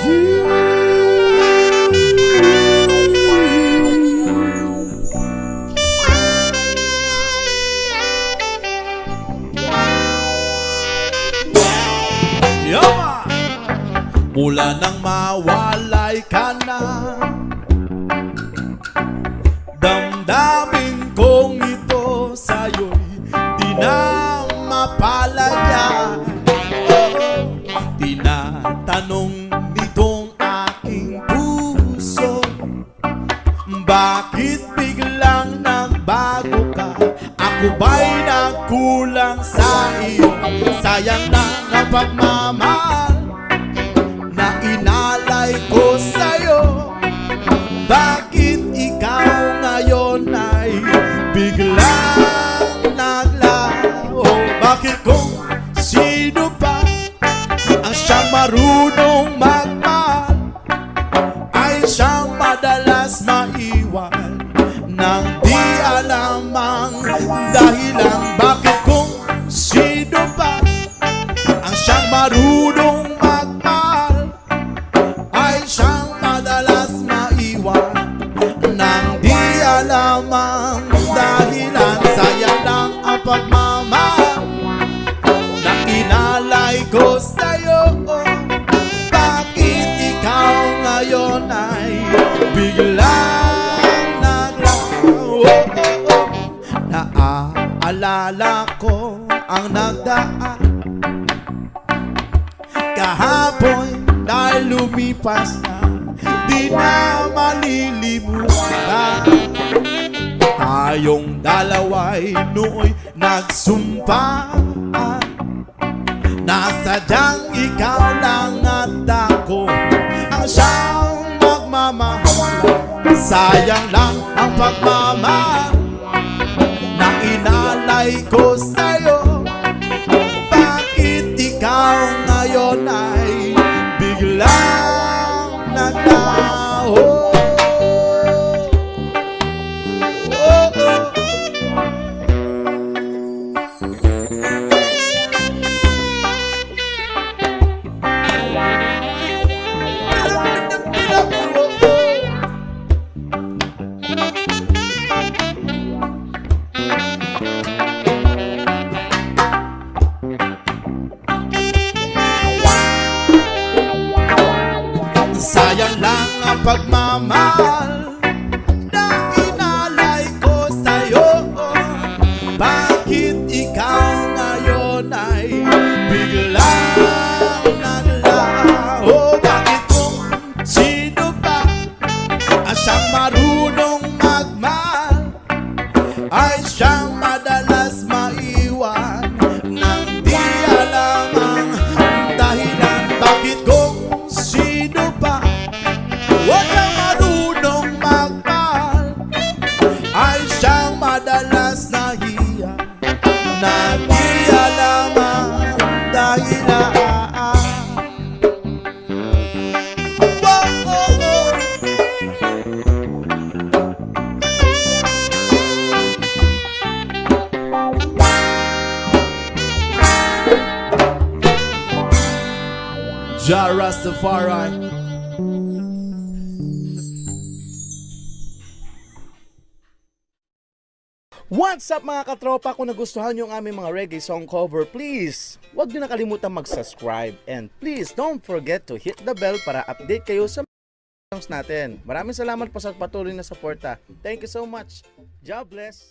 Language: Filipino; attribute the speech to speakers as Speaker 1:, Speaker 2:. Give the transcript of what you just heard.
Speaker 1: Yama! Mula nang mawalay ka na, damdamin kong ito sa'yo'y di na mapalaya. Tinatanong nitong aking puso, bakit biglang nagbago ka? Ako ba'y nagkulang sa iyo? Sayang na ang pagmamahal na inalay ko sa'yo. Bakit ikaw ngayon ay biglang naglaho? Bakit kung sino pa ang siyang marunong magmahal ay siyang madalas maiwan nang di alam ang dahilan? Bakit kung sino pa ang siyang marunong magmahal ay siyang madalas maiwan nang di alam ang dahilan? Sayang lang ang pagmamahal na inalay ko sa'yo. Bakit ikaw ngayon ay biglang naglaho? Naaalala ko ang nagdaan kahapon dahil lumipas na, di na malilimutan. Tayong dalawa'y nooy nagsumpaan na sadyang ikaw lang at ako ang siyang magmamahal. Sayang lang ang pagmamahal na inalay ko sa'yo. Bakit ikaw ngayon ay biglang naglaho? Sayang lang ang pagmamahal na inalay ko sa'yo. Bakit ikaw ngayon ay biglang naglaho? Bakit kung sino pa ang siyang marunong magmahal ay siyang madalas maiwan nang di alam ang dahilan? Bakit kung sino pa walang marunong magmahal ay siyang madalas nahiya na di alam ang dahilan? Jah Rastafari. What's up mga katropa? Kung nagustuhan nyo ang aming mga reggae song cover, please huwag nyo nakalimutan mag-subscribe and please don't forget to hit the bell para update kayo sa songs natin. Maraming salamat po sa patuloy na suporta. Thank you so much. God bless.